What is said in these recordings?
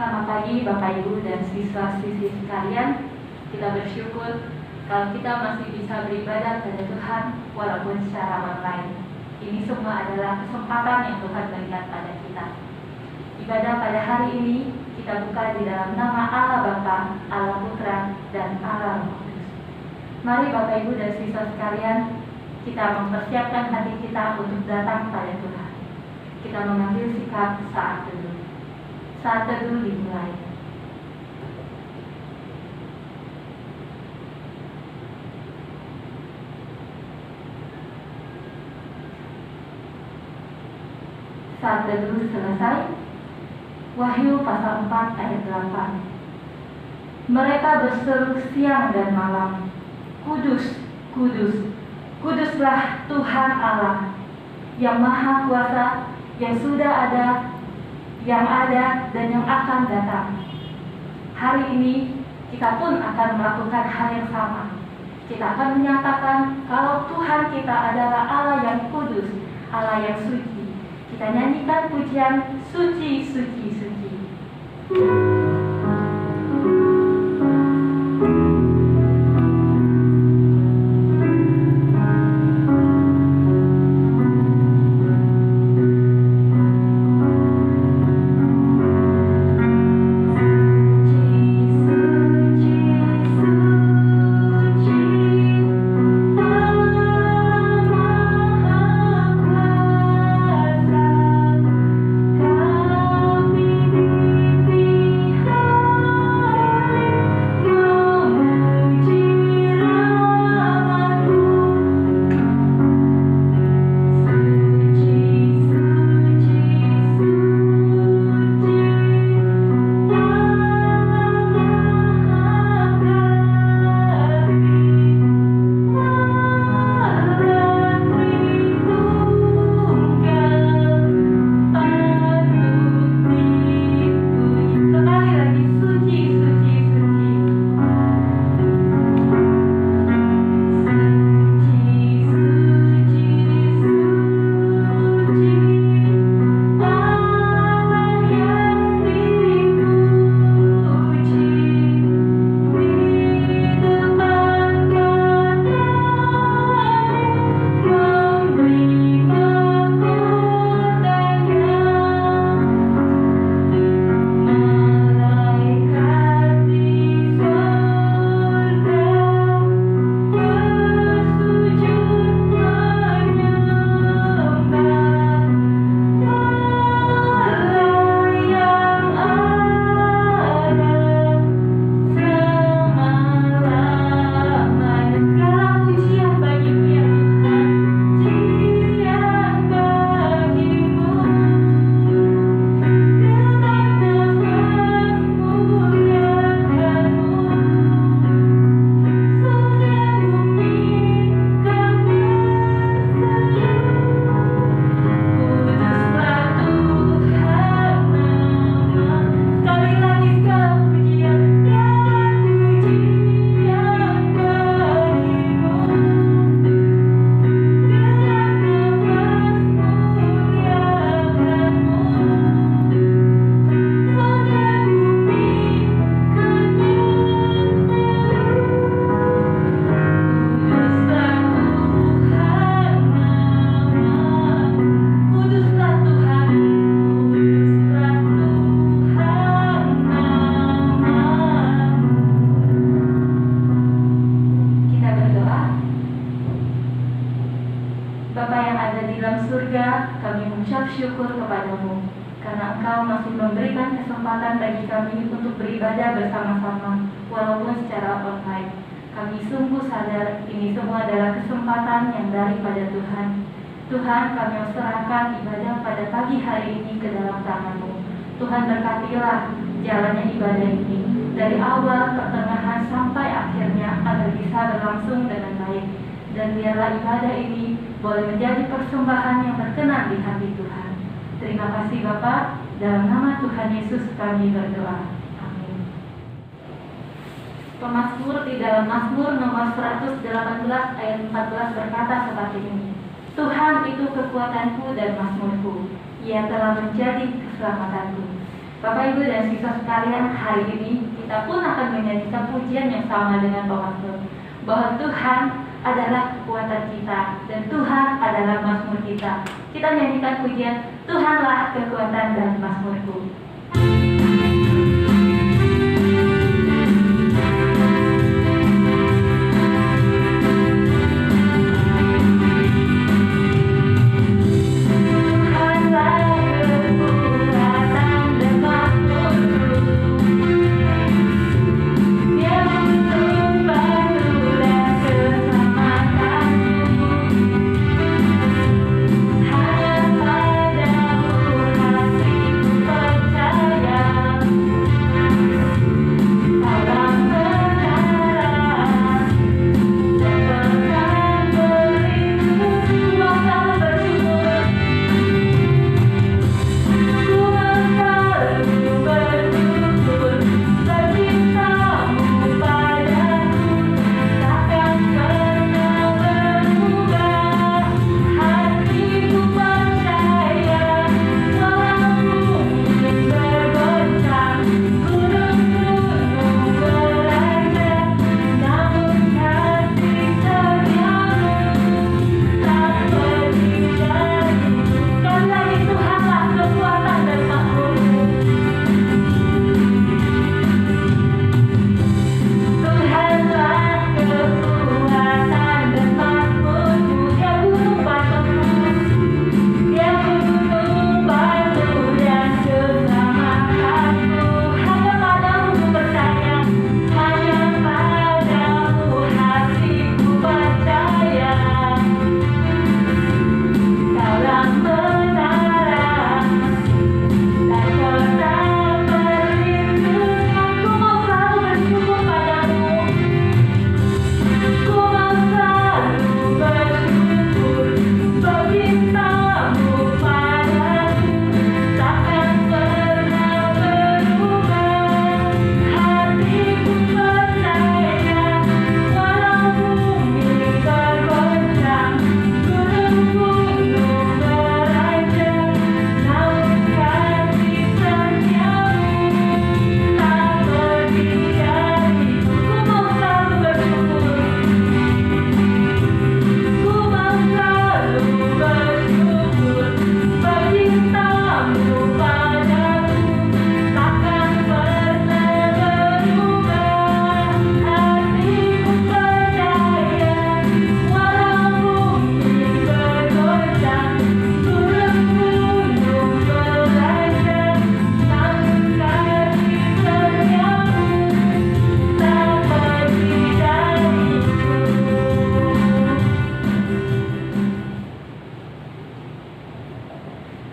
Selamat pagi Bapak Ibu dan siswa-siswi sekalian. Kita bersyukur kalau kita masih bisa beribadah pada Tuhan walaupun secara online. Ini semua adalah kesempatan yang Tuhan berikan pada kita. Ibadah pada hari ini kita buka di dalam nama Allah Bapa, Allah Putra, dan Allah Roh Kudus. Mari Bapak Ibu dan siswa sekalian, kita mempersiapkan hati kita untuk datang pada Tuhan. Kita mengambil sikap saat teduh. Saat teduh dimulai. Saat teduh selesai, Wahyu pasal 4 ayat 8. Mereka berseru siang dan malam, Kudus, Kudus, Kuduslah Tuhan Allah, yang Maha Kuasa, yang sudah ada, yang ada, dan yang akan datang. Hari ini kita pun akan melakukan hal yang sama. Kita akan menyatakan kalau Tuhan kita adalah Allah yang kudus, Allah yang suci. Kita nyanyikan pujian Suci, Suci, Suci. Syukur kepadamu, karena Engkau masih memberikan kesempatan bagi kami untuk beribadah bersama-sama, walaupun secara online. Kami sungguh sadar ini semua adalah kesempatan yang daripada Tuhan. Tuhan, kami serahkan ibadah pada pagi hari ini ke dalam tangan-Mu. Tuhan, berkatilah jalannya ibadah ini, dari awal, pertengahan, sampai akhirnya, agar bisa berlangsung dengan baik. Dan biarlah ibadah ini boleh menjadi persembahan yang berkenan di hati Tuhan. Terima kasih Bapa, dalam nama Tuhan Yesus kami berdoa. Amin. Pemazmur di dalam Mazmur nomor 118 ayat 14 berkata seperti ini. Tuhan itu kekuatanku dan mazmurku, Ia telah menjadi keselamatanku. Bapak, Ibu, dan siswa sekalian, hari ini kita pun akan menyanyikan pujian yang sama dengan Pak Pastor, bahwa Tuhan adalah kekuatan kita dan Tuhan adalah mazmur kita. Kita nyanyikan pujian Tuhanlah kekuatan dan mazmurku.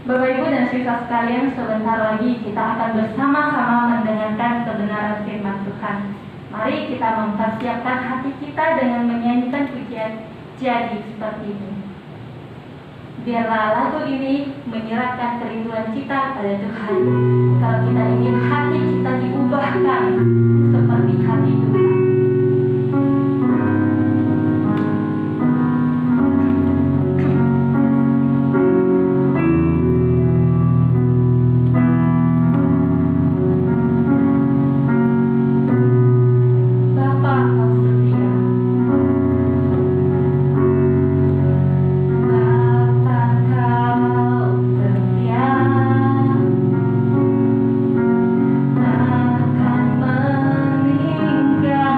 Bapak, Ibu, dan siswa sekalian, sebentar lagi kita akan bersama-sama mendengarkan kebenaran firman Tuhan. Mari kita mempersiapkan hati kita dengan menyanyikan pujian Jadi Seperti Ini. Biarlah lagu ini menyerahkan kerinduan kita pada Tuhan. Kalau kita ingin hati kita diubahkan seperti hati Tuhan. Akan meninggalkan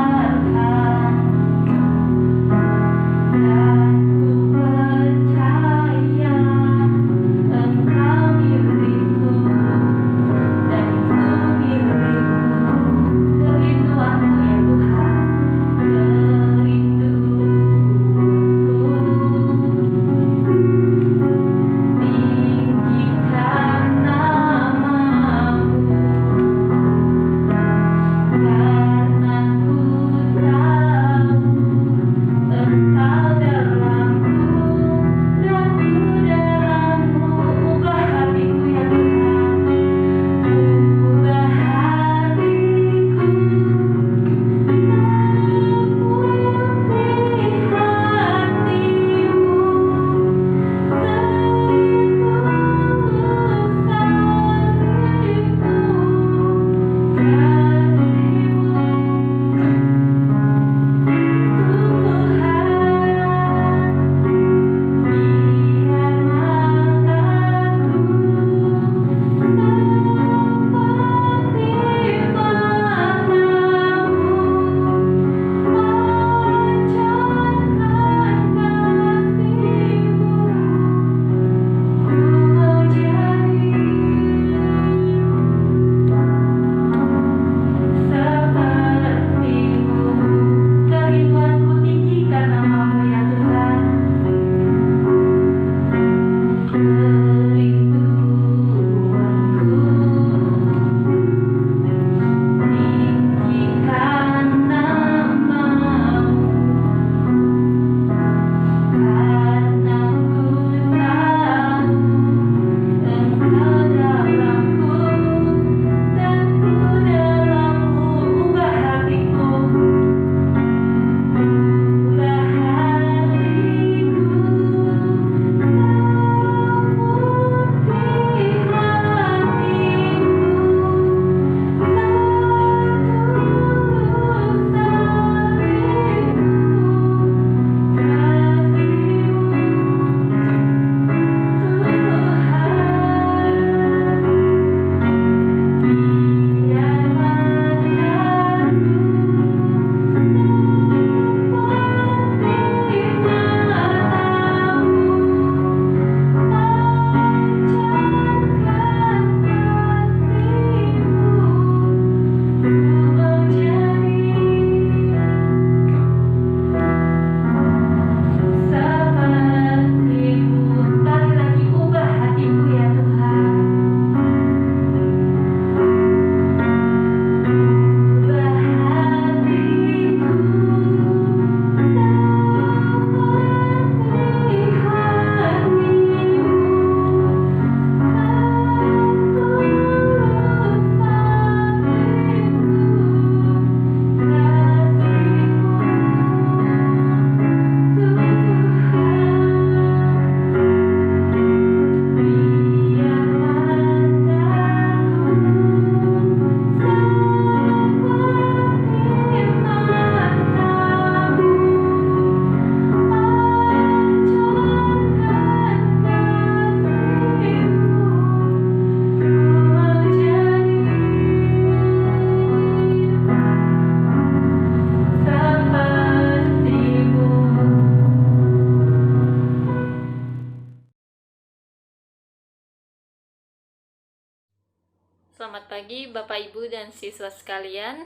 Selamat pagi Bapak Ibu dan siswa sekalian.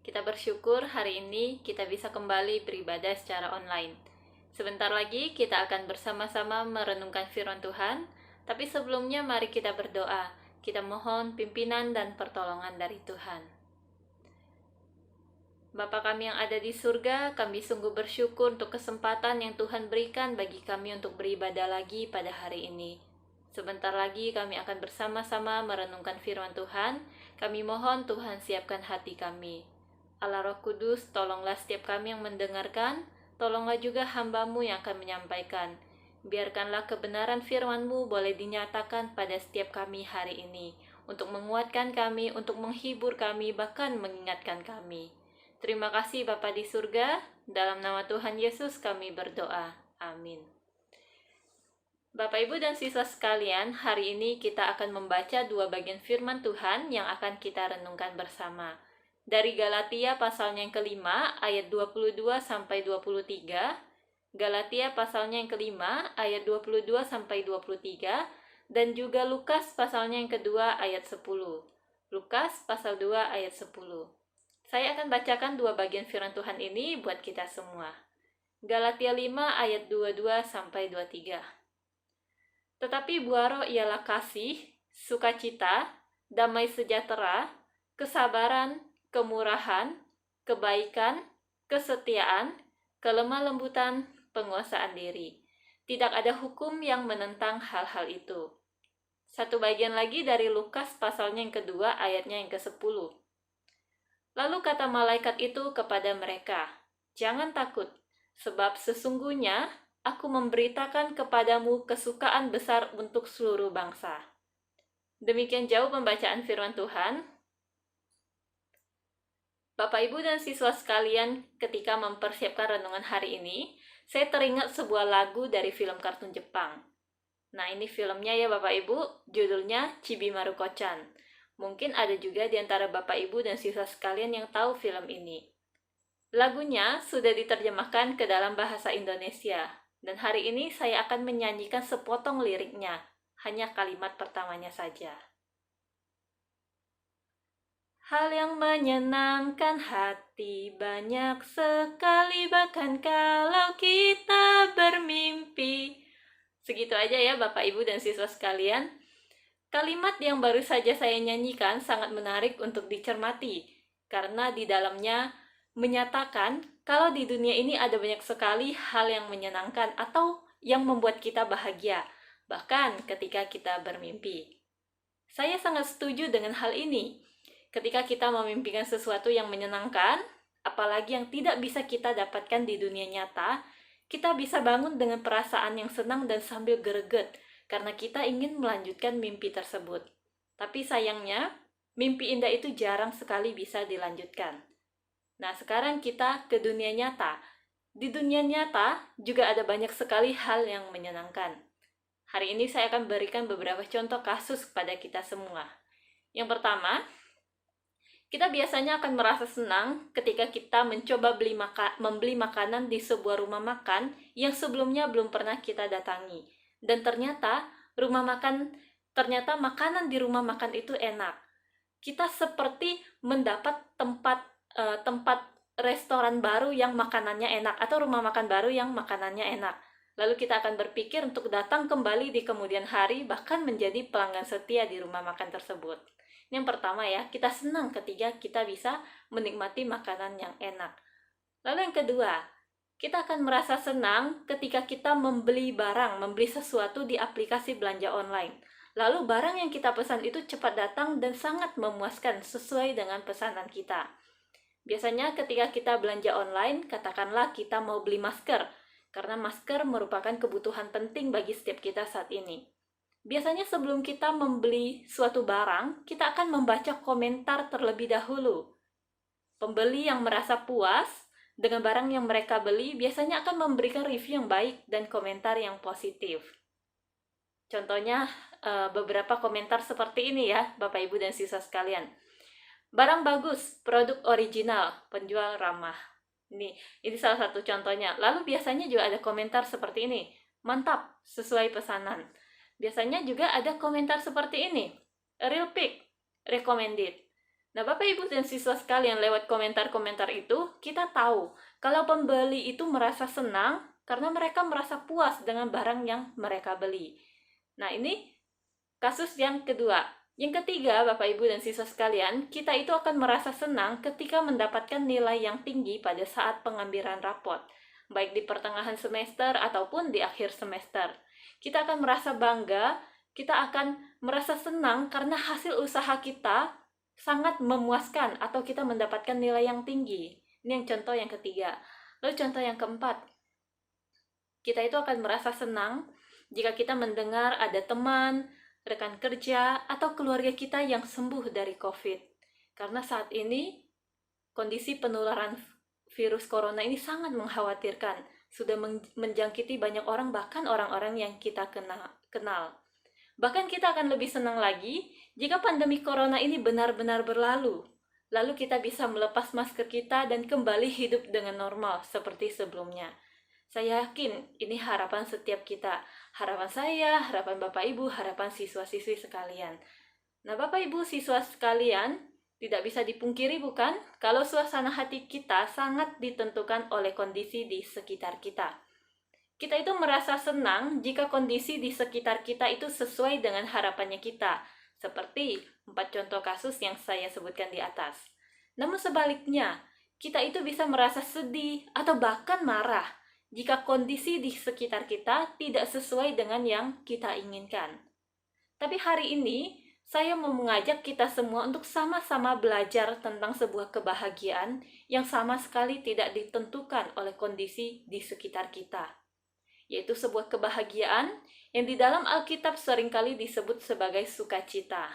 Kita bersyukur hari ini kita bisa kembali beribadah secara online. Sebentar lagi kita akan bersama-sama merenungkan firman Tuhan, tapi sebelumnya mari kita berdoa. Kita mohon pimpinan dan pertolongan dari Tuhan. Bapa kami yang ada di surga, kami sungguh bersyukur untuk kesempatan yang Tuhan berikan bagi kami untuk beribadah lagi pada hari ini. Sebentar lagi kami akan bersama-sama merenungkan firman Tuhan. Kami mohon Tuhan siapkan hati kami. Allah Roh Kudus, tolonglah setiap kami yang mendengarkan, tolonglah juga hamba-Mu yang akan menyampaikan. Biarkanlah kebenaran firman-Mu boleh dinyatakan pada setiap kami hari ini, untuk menguatkan kami, untuk menghibur kami, bahkan mengingatkan kami. Terima kasih Bapa di surga, dalam nama Tuhan Yesus kami berdoa. Amin. Bapak Ibu dan siswa sekalian, hari ini kita akan membaca dua bagian firman Tuhan yang akan kita renungkan bersama. Dari Galatia pasalnya yang kelima, ayat 22 sampai 23, Galatia pasalnya yang kelima, ayat 22 sampai 23, dan juga Lukas pasalnya yang kedua, ayat 10. Lukas pasal 2 ayat 10. Saya akan bacakan dua bagian firman Tuhan ini buat kita semua. Galatia 5 ayat 22 sampai 23. Tetapi buah roh ialah kasih, sukacita, damai sejahtera, kesabaran, kemurahan, kebaikan, kesetiaan, kelemah lembutan, penguasaan diri. Tidak ada hukum yang menentang hal-hal itu. Satu bagian lagi dari Lukas pasalnya yang kedua ayatnya yang ke-10. Lalu kata malaikat itu kepada mereka, "Jangan takut, sebab sesungguhnya Aku memberitakan kepadamu kesukaan besar untuk seluruh bangsa." Demikian jauh pembacaan firman Tuhan. Bapak, Ibu, dan siswa sekalian, ketika mempersiapkan renungan hari ini, saya teringat sebuah lagu dari film kartun Jepang. Nah, ini filmnya ya Bapak Ibu, judulnya Chibi Maruko-chan. Mungkin ada juga di antara Bapak Ibu dan siswa sekalian yang tahu film ini. Lagunya sudah diterjemahkan ke dalam bahasa Indonesia. Dan hari ini saya akan menyanyikan sepotong liriknya, hanya kalimat pertamanya saja. Hal yang menyenangkan hati banyak sekali, bahkan kalau kita bermimpi. Segitu aja ya Bapak, Ibu, dan siswa sekalian. Kalimat yang baru saja saya nyanyikan sangat menarik untuk dicermati, karena di dalamnya menyatakan kalau di dunia ini ada banyak sekali hal yang menyenangkan atau yang membuat kita bahagia, bahkan ketika kita bermimpi. Saya sangat setuju dengan hal ini. Ketika kita memimpikan sesuatu yang menyenangkan, apalagi yang tidak bisa kita dapatkan di dunia nyata, kita bisa bangun dengan perasaan yang senang dan sambil greget, karena kita ingin melanjutkan mimpi tersebut. Tapi sayangnya, mimpi indah itu jarang sekali bisa dilanjutkan. Nah, sekarang kita ke dunia nyata. Di dunia nyata juga ada banyak sekali hal yang menyenangkan. Hari ini saya akan berikan beberapa contoh kasus kepada kita semua. Yang pertama, kita biasanya akan merasa senang ketika kita mencoba membeli makanan di sebuah rumah makan yang sebelumnya belum pernah kita datangi. Dan ternyata makanan di rumah makan itu enak. Kita seperti mendapat tempat restoran baru yang makanannya enak, atau rumah makan baru yang makanannya enak. Lalu kita akan berpikir untuk datang kembali di kemudian hari, bahkan menjadi pelanggan setia di rumah makan tersebut. Yang pertama ya, kita senang ketika kita bisa menikmati makanan yang enak. Lalu yang kedua, kita akan merasa senang ketika kita membeli sesuatu di aplikasi belanja online. Lalu barang yang kita pesan itu cepat datang dan sangat memuaskan sesuai dengan pesanan kita. Biasanya ketika kita belanja online, katakanlah kita mau beli masker, karena masker merupakan kebutuhan penting bagi setiap kita saat ini. Biasanya sebelum kita membeli suatu barang, kita akan membaca komentar terlebih dahulu. Pembeli yang merasa puas dengan barang yang mereka beli biasanya akan memberikan review yang baik dan komentar yang positif. Contohnya beberapa komentar seperti ini ya, Bapak, Ibu, dan siswa sekalian. Barang bagus, produk original, penjual ramah. Ini salah satu contohnya. Lalu biasanya juga ada komentar seperti ini. Mantap, sesuai pesanan. Biasanya juga ada komentar seperti ini. A real pic, recommended. Nah, Bapak Ibu dan siswa sekalian, lewat komentar-komentar itu, kita tahu kalau pembeli itu merasa senang karena mereka merasa puas dengan barang yang mereka beli. Nah, ini kasus yang kedua. Yang ketiga, Bapak Ibu dan siswa sekalian, kita itu akan merasa senang ketika mendapatkan nilai yang tinggi pada saat pengambilan rapot, baik di pertengahan semester ataupun di akhir semester. Kita akan merasa bangga, kita akan merasa senang karena hasil usaha kita sangat memuaskan atau kita mendapatkan nilai yang tinggi. Ini yang contoh yang ketiga. Lalu contoh yang keempat, kita itu akan merasa senang jika kita mendengar ada teman, rekan kerja, atau keluarga kita yang sembuh dari COVID. Karena saat ini kondisi penularan virus corona ini sangat mengkhawatirkan. Sudah menjangkiti banyak orang, bahkan orang-orang yang kita kenal. Bahkan kita akan lebih senang lagi jika pandemi corona ini benar-benar berlalu. Lalu kita bisa melepas masker kita dan kembali hidup dengan normal seperti sebelumnya. Saya yakin ini harapan setiap kita. Harapan saya, harapan Bapak Ibu, harapan siswa-siswi sekalian. Nah, Bapak Ibu siswa sekalian, tidak bisa dipungkiri bukan? Kalau suasana hati kita sangat ditentukan oleh kondisi di sekitar kita. Kita itu merasa senang jika kondisi di sekitar kita itu sesuai dengan harapannya kita, seperti 4 contoh kasus yang saya sebutkan di atas. Namun sebaliknya, kita itu bisa merasa sedih atau bahkan marah jika kondisi di sekitar kita tidak sesuai dengan yang kita inginkan. Tapi hari ini, saya mau mengajak kita semua untuk sama-sama belajar tentang sebuah kebahagiaan yang sama sekali tidak ditentukan oleh kondisi di sekitar kita, yaitu sebuah kebahagiaan yang di dalam Alkitab seringkali disebut sebagai sukacita.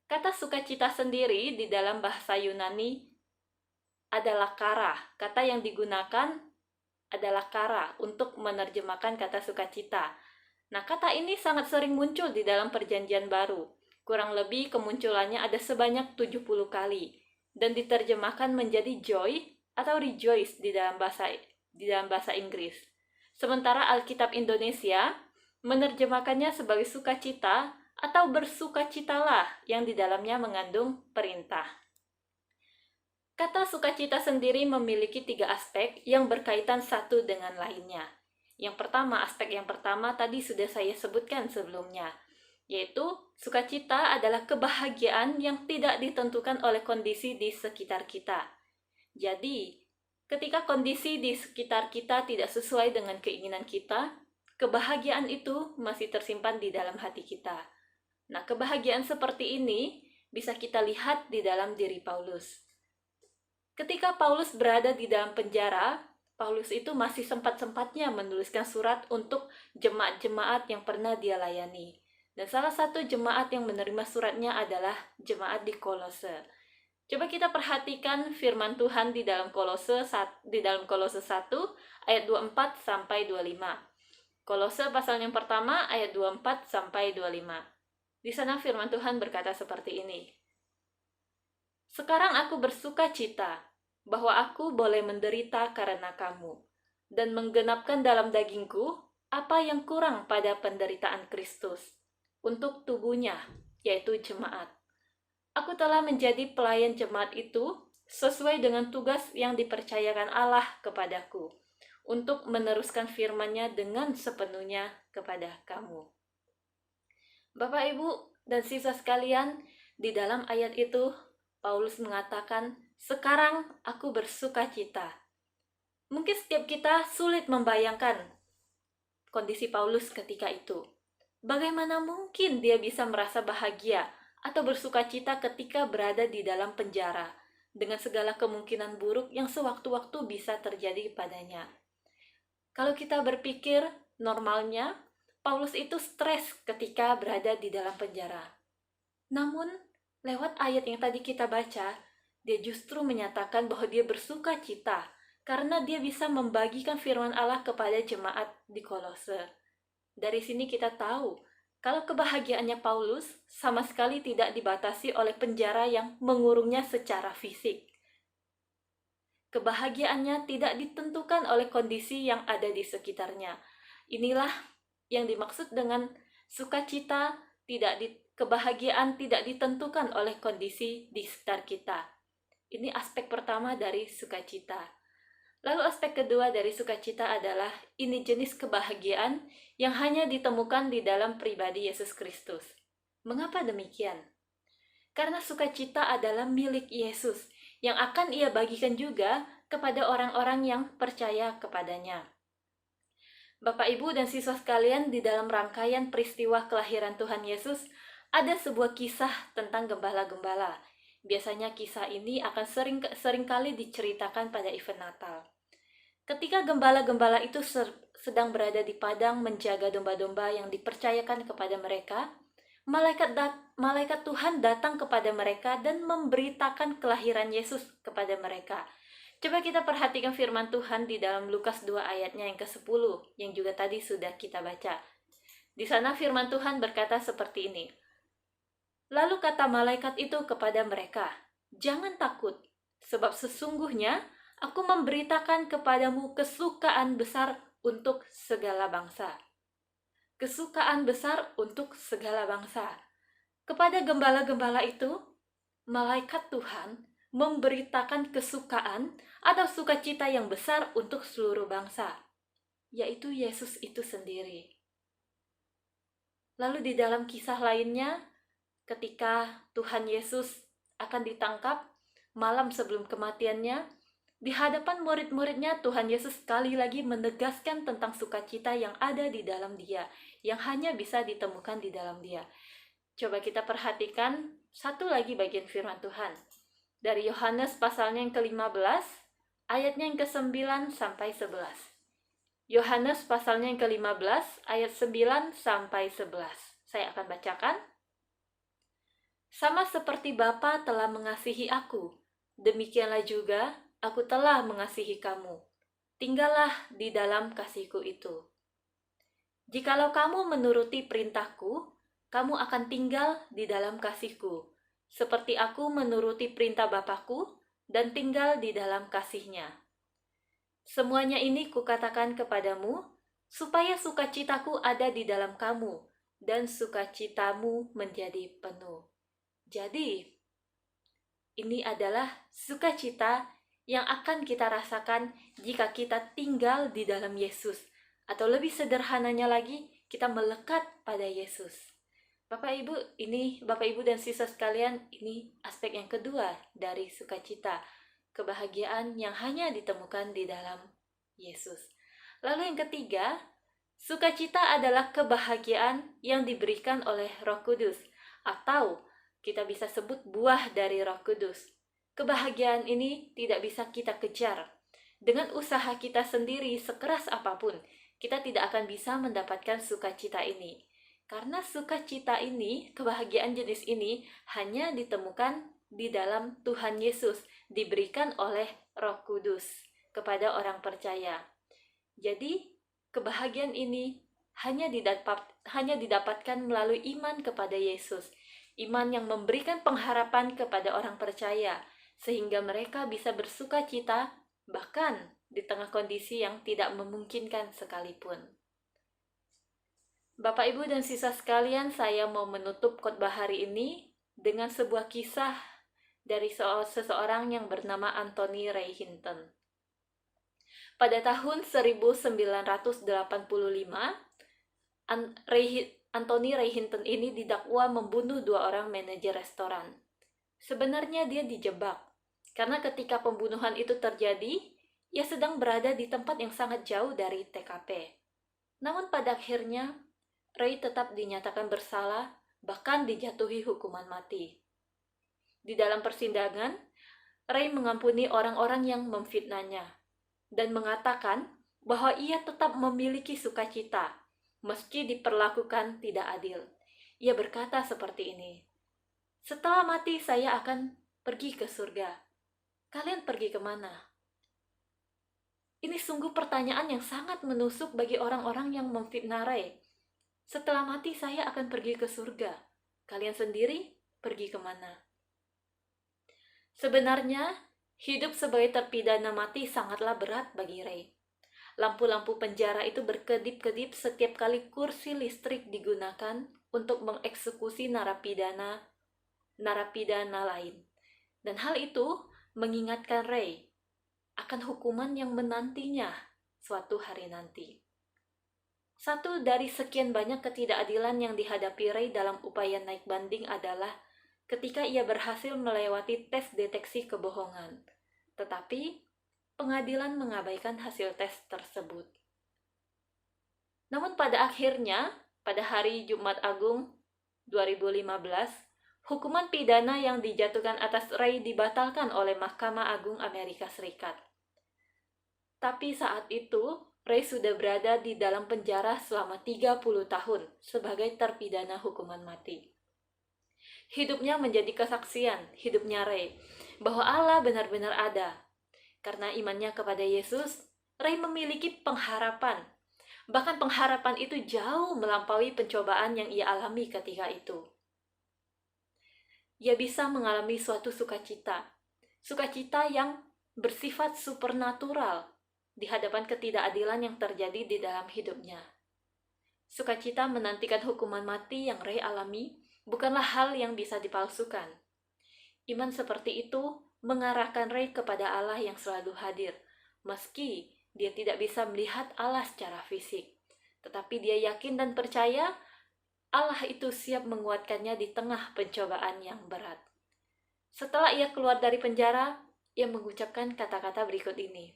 Kata sukacita sendiri di dalam bahasa Yunani adalah kara. Kata yang digunakan adalah kara untuk menerjemahkan kata sukacita. Nah, kata ini sangat sering muncul di dalam Perjanjian Baru. Kurang lebih kemunculannya ada sebanyak 70 kali dan diterjemahkan menjadi joy atau rejoice di dalam bahasa Inggris. Sementara Alkitab Indonesia menerjemahkannya sebagai sukacita atau bersukacitalah yang di dalamnya mengandung perintah. Kata sukacita sendiri memiliki 3 aspek yang berkaitan satu dengan lainnya. Aspek yang pertama tadi sudah saya sebutkan sebelumnya, yaitu sukacita adalah kebahagiaan yang tidak ditentukan oleh kondisi di sekitar kita. Jadi, ketika kondisi di sekitar kita tidak sesuai dengan keinginan kita, kebahagiaan itu masih tersimpan di dalam hati kita. Nah, kebahagiaan seperti ini bisa kita lihat di dalam diri Paulus. Ketika Paulus berada di dalam penjara, Paulus itu masih sempat-sempatnya menuliskan surat untuk jemaat-jemaat yang pernah dia layani. Dan salah satu jemaat yang menerima suratnya adalah jemaat di Kolose. Coba kita perhatikan firman Tuhan di dalam Kolose 1 ayat 24 sampai 25. Kolose pasal yang pertama ayat 24 sampai 25. Di sana firman Tuhan berkata seperti ini. Sekarang aku bersuka cita bahwa aku boleh menderita karena kamu dan menggenapkan dalam dagingku apa yang kurang pada penderitaan Kristus untuk tubuhnya, yaitu jemaat. Aku telah menjadi pelayan jemaat itu sesuai dengan tugas yang dipercayakan Allah kepadaku untuk meneruskan firman-Nya dengan sepenuhnya kepada kamu. Bapak, Ibu, dan siswa sekalian, di dalam ayat itu Paulus mengatakan, sekarang aku bersuka cita. Mungkin setiap kita sulit membayangkan kondisi Paulus ketika itu. Bagaimana mungkin dia bisa merasa bahagia atau bersuka cita ketika berada di dalam penjara dengan segala kemungkinan buruk yang sewaktu-waktu bisa terjadi padanya. Kalau kita berpikir normalnya, Paulus itu stres ketika berada di dalam penjara. Namun, lewat ayat yang tadi kita baca, dia justru menyatakan bahwa dia bersuka cita karena dia bisa membagikan firman Allah kepada jemaat di Kolose. Dari sini kita tahu kalau kebahagiaannya Paulus sama sekali tidak dibatasi oleh penjara yang mengurungnya secara fisik. Kebahagiaannya tidak ditentukan oleh kondisi yang ada di sekitarnya. Inilah yang dimaksud dengan sukacita kebahagiaan tidak ditentukan oleh kondisi di sekitar kita. Ini aspek pertama dari sukacita. Lalu aspek kedua dari sukacita adalah ini jenis kebahagiaan yang hanya ditemukan di dalam pribadi Yesus Kristus. Mengapa demikian? Karena sukacita adalah milik Yesus yang akan Ia bagikan juga kepada orang-orang yang percaya kepadanya. Bapak, Ibu, dan siswa sekalian, di dalam rangkaian peristiwa kelahiran Tuhan Yesus, ada sebuah kisah tentang gembala-gembala. Biasanya kisah ini akan sering kali diceritakan pada event Natal. Ketika gembala-gembala itu sedang berada di padang menjaga domba-domba yang dipercayakan kepada mereka, malaikat Tuhan datang kepada mereka dan memberitakan kelahiran Yesus kepada mereka. Coba kita perhatikan firman Tuhan di dalam Lukas 2 ayatnya yang ke-10, yang juga tadi sudah kita baca. Di sana firman Tuhan berkata seperti ini. Lalu kata malaikat itu kepada mereka, "Jangan takut, sebab sesungguhnya Aku memberitakan kepadamu kesukaan besar untuk segala bangsa." Kesukaan besar untuk segala bangsa. Kepada gembala-gembala itu, malaikat Tuhan memberitakan kesukaan atau sukacita yang besar untuk seluruh bangsa, yaitu Yesus itu sendiri. Lalu di dalam kisah lainnya, ketika Tuhan Yesus akan ditangkap malam sebelum kematiannya, di hadapan murid-muridnya, Tuhan Yesus sekali lagi menegaskan tentang sukacita yang ada di dalam Dia, yang hanya bisa ditemukan di dalam Dia. Coba kita perhatikan satu lagi bagian firman Tuhan. Dari Yohanes pasalnya yang ke-15, ayatnya yang ke-9 sampai 11. Yohanes pasalnya yang ke-15, ayat 9 sampai 11. Saya akan bacakan. Sama seperti Bapa telah mengasihi aku, demikianlah juga Aku telah mengasihi kamu. Tinggallah di dalam kasihku itu. Jikalau kamu menuruti perintahku, kamu akan tinggal di dalam kasihku, seperti aku menuruti perintah Bapakku dan tinggal di dalam kasihnya. Semuanya ini kukatakan kepadamu, supaya sukacitaku ada di dalam kamu, dan sukacitamu menjadi penuh. Jadi, ini adalah sukacita yang akan kita rasakan jika kita tinggal di dalam Yesus. Atau lebih sederhananya lagi, kita melekat pada Yesus. Bapak Ibu dan siswa sekalian, ini aspek yang kedua dari sukacita, kebahagiaan yang hanya ditemukan di dalam Yesus. Lalu yang ketiga, sukacita adalah kebahagiaan yang diberikan oleh Roh Kudus, atau kita bisa sebut buah dari Roh Kudus. Kebahagiaan ini tidak bisa kita kejar. Dengan usaha kita sendiri sekeras apapun, kita tidak akan bisa mendapatkan sukacita ini. Karena sukacita ini, kebahagiaan jenis ini, hanya ditemukan di dalam Tuhan Yesus, diberikan oleh Roh Kudus kepada orang percaya. Jadi, kebahagiaan ini hanya didapatkan melalui iman kepada Yesus. Iman yang memberikan pengharapan kepada orang percaya, sehingga mereka bisa bersuka cita bahkan di tengah kondisi yang tidak memungkinkan sekalipun. Bapak, Ibu, dan siswa sekalian, saya mau menutup khotbah hari ini dengan sebuah kisah dari seseorang yang bernama Anthony Ray Hinton. Pada tahun 1985, Anthony Ray Hinton ini didakwa membunuh 2 orang manajer restoran. Sebenarnya dia dijebak, karena ketika pembunuhan itu terjadi, ia sedang berada di tempat yang sangat jauh dari TKP. Namun pada akhirnya, Ray tetap dinyatakan bersalah, bahkan dijatuhi hukuman mati. Di dalam persidangan, Ray mengampuni orang-orang yang memfitnahnya, dan mengatakan bahwa ia tetap memiliki sukacita, meski diperlakukan tidak adil. Ia berkata seperti ini, "Setelah mati saya akan pergi ke surga. Kalian pergi kemana?" Ini sungguh pertanyaan yang sangat menusuk bagi orang-orang yang memfitnah Ray. Setelah mati saya akan pergi ke surga. Kalian sendiri pergi kemana? Sebenarnya, hidup sebagai terpidana mati sangatlah berat bagi Ray. Lampu-lampu penjara itu berkedip-kedip setiap kali kursi listrik digunakan untuk mengeksekusi narapidana lain. Dan hal itu mengingatkan Ray akan hukuman yang menantinya suatu hari nanti. Satu dari sekian banyak ketidakadilan yang dihadapi Ray dalam upaya naik banding adalah ketika ia berhasil melewati tes deteksi kebohongan. Tetapi pengadilan mengabaikan hasil tes tersebut. Namun pada akhirnya, pada hari Jumat Agung 2015, hukuman pidana yang dijatuhkan atas Ray dibatalkan oleh Mahkamah Agung Amerika Serikat. Tapi saat itu, Ray sudah berada di dalam penjara selama 30 tahun sebagai terpidana hukuman mati. Hidupnya menjadi kesaksian hidupnya Ray bahwa Allah benar-benar ada. Karena imannya kepada Yesus, Ray memiliki pengharapan. Bahkan pengharapan itu jauh melampaui pencobaan yang ia alami ketika itu. Ia bisa mengalami suatu sukacita yang bersifat supernatural di hadapan ketidakadilan yang terjadi di dalam hidupnya. Sukacita menantikan hukuman mati yang Ray alami bukanlah hal yang bisa dipalsukan. Iman seperti itu mengarahkan Ray kepada Allah yang selalu hadir, meski dia tidak bisa melihat Allah secara fisik. Tetapi dia yakin dan percaya Allah itu siap menguatkannya di tengah pencobaan yang berat. Setelah ia keluar dari penjara, ia mengucapkan kata-kata berikut ini.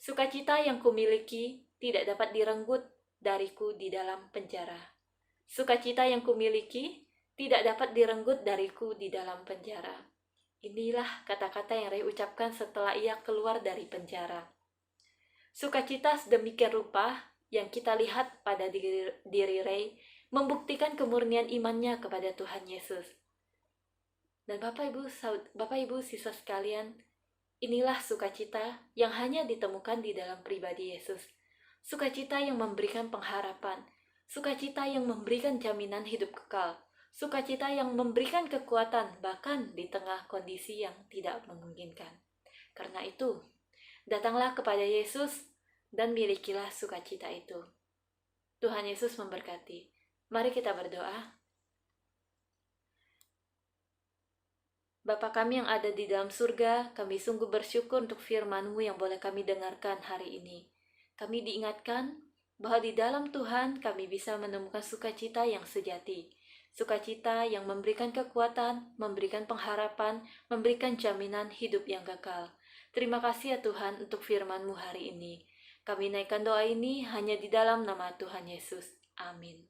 Sukacita yang kumiliki tidak dapat direnggut dariku di dalam penjara. Sukacita yang kumiliki tidak dapat direnggut dariku di dalam penjara. Inilah kata-kata yang Ray ucapkan setelah ia keluar dari penjara. Sukacita sedemikian rupa yang kita lihat pada diri Ray membuktikan kemurnian imannya kepada Tuhan Yesus. Dan Bapak Ibu siswa sekalian, inilah sukacita yang hanya ditemukan di dalam pribadi Yesus. Sukacita yang memberikan pengharapan, sukacita yang memberikan jaminan hidup kekal, sukacita yang memberikan kekuatan bahkan di tengah kondisi yang tidak memungkinkan. Karena itu, datanglah kepada Yesus dan milikilah sukacita itu. Tuhan Yesus memberkati. Mari kita berdoa. Bapa kami yang ada di dalam surga, kami sungguh bersyukur untuk firman-Mu yang boleh kami dengarkan hari ini. Kami diingatkan bahwa di dalam Tuhan kami bisa menemukan sukacita yang sejati. Sukacita yang memberikan kekuatan, memberikan pengharapan, memberikan jaminan hidup yang kekal. Terima kasih ya Tuhan untuk firman-Mu hari ini. Kami naikkan doa ini hanya di dalam nama Tuhan Yesus. Amin.